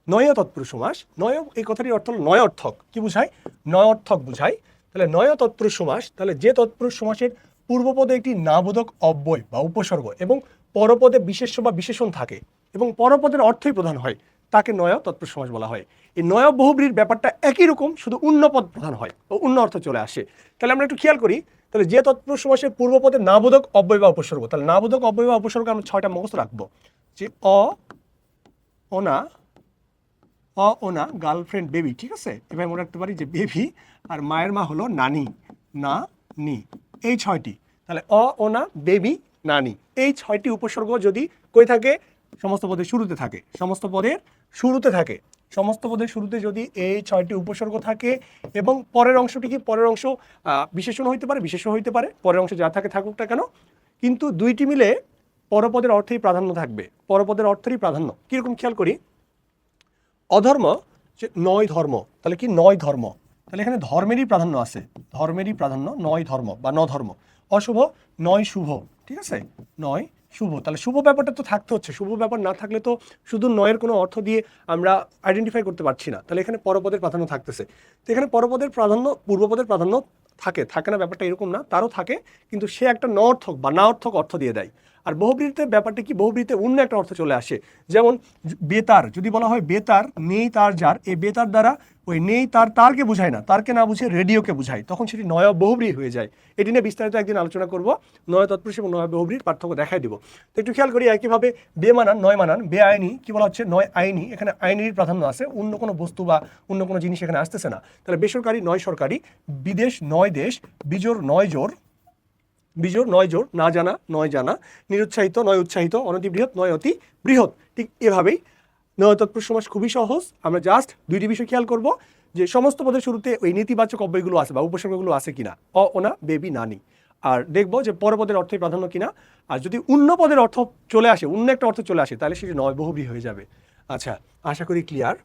নয় তৎপুরুষ সমাস, নয় এই কথাটির অর্থ হলো নয় অর্থক। কি বুঝায়? নয় অর্থক বুঝায়। তাহলে নয় তৎপুরুষ সমাস, তাহলে যে তৎপুরুষ সমাসের পূর্বপদে একটি নাবোধক অব্যয় বা উপসর্গ এবং পরপদে বিশেষ্য বা বিশেষণ থাকে এবং পরপদের অর্থই প্রধান হয়, তাকে নয় তৎপুরুষ সমাস বলা হয়। এই নয় বহুব্রীর ব্যাপারটা একই রকম, শুধু অন্য পদ প্রধান হয় ও অন্য অর্থ চলে আসে। তাহলে আমরা একটু খেয়াল করি, তাহলে যে তৎপুরুষ সমাসের পূর্বপদে নাবোধক অব্যয় বা উপসর্গ, তাহলে নাবোধক অব্যয় বা উপসর্গ আমরা 6টা মুখস্থ রাখবো, যে ওনা, ওনা গার্লফ্রেন্ড বেবি, ঠিক আছে? এবার মনে রাখতে পারি যে বেবি আর মায়ের মা হলো নানি, না নি, এই 6টি। তাহলে ওনা বেবি নানি, এই 6টি উপসর্গ যদি কই থাকে? সমস্ত পদের শুরুতে থাকে, সমস্ত পদের শুরুতে থাকে। সমস্ত পদের শুরুতে যদি এই 6টি উপসর্গ থাকে এবং পরের অংশটি কি? পরের অংশ বিশেষণ হইতে পারে, বিশেষণ হইতে পারে, পরের অংশ যা থাকে থাকুক না কেন, কিন্তু দুইটি মিলে পরপদের অর্থেই প্রাধান্য থাকবে, পরপদের অর্থেরই প্রাধান্য। কিরকম খেয়াল করি, অধর্ম যে নয় ধর্ম, তাহলে কি? নয় ধর্ম, তাহলে এখানে ধর্মেরই প্রাধান্য আছে, ধর্মেরই প্রাধান্য, নয় ধর্ম বা ন ধর্ম। অশুভ নয় শুভ, ঠিক আছে? নয় শুভ, তাহলে শুভ ব্যাপারটা তো থাকতে হচ্ছে, শুভ ব্যাপার না থাকলে তো শুধু নয়ের কোনো অর্থ দিয়ে আমরা আইডেন্টিফাই করতে পারছি না। তাহলে এখানে পরপদের প্রাধান্য থাকতেছে। তো এখানে পরপদের প্রাধান্য পূর্বপদের প্রাধান্য থাকে, থাকে না ব্যাপারটা এরকম না, তারও থাকে, কিন্তু সে একটা ন অর্থক বা না অর্থক অর্থ দিয়ে দেয়। আর বহুব্রীতে ব্যাপারটা কি? বহুব্রীতে অন্য একটা অর্থ চলে আসে। যেমন বেতার, যদি বলা হয় বেতার নেই তার যার, এই বেতার দ্বারা ওই নেই তার তারকে বোঝায় না, তারকে না বুঝে রেডিওকে বোঝায়, তখন সেটি নয় বহুব্রী হয়ে যায়। এটি নিয়ে বিস্তারিত একদিন আলোচনা করব, নয় তৎপুরুষ এবং নয় বহুব্রীর পার্থক্য দেখাই দিব। তো একটু খেয়াল করি, একইভাবে বেমানান, নয় মানান, বেআইনি, কি বলা হচ্ছে? নয় আইনি, এখানে আইনের প্রাধান্য আছে, অন্য কোনো বস্তু বা অন্য কোনো জিনিস এখানে আসতেছে না। তাহলে বেসরকারি নয় সরকারি, বিদেশ নয় দেশ, বিজোর নয় জোর, বিজোড় নয় জোড়, না জানা নয় জানা, নিরুৎসাহিত নয় উৎসাহিত, অনতিবৃহৎ নয় অতি বৃহৎ। ঠিক এভাবেই নয় তৎপুরুষ সমাস খুবই সহজ। আমরা জাস্ট দুইটি বিষয় খেয়াল করব, যে সমস্ত পদের শুরুতে ওই নেতিবাচক অব্যয়গুলো আছে বা উপসর্গগুলো আছে কিনা, ওনা বেবি নানি, আর দেখবো যে পরপদের অর্থে প্রাধান্য কিনা। আর যদি অন্য পদের অর্থ চলে আসে, অন্য একটা অর্থ চলে আসে, তাহলে সেটি নয় বহুব্রী হয়ে যাবে। আচ্ছা, আশা করি ক্লিয়ার।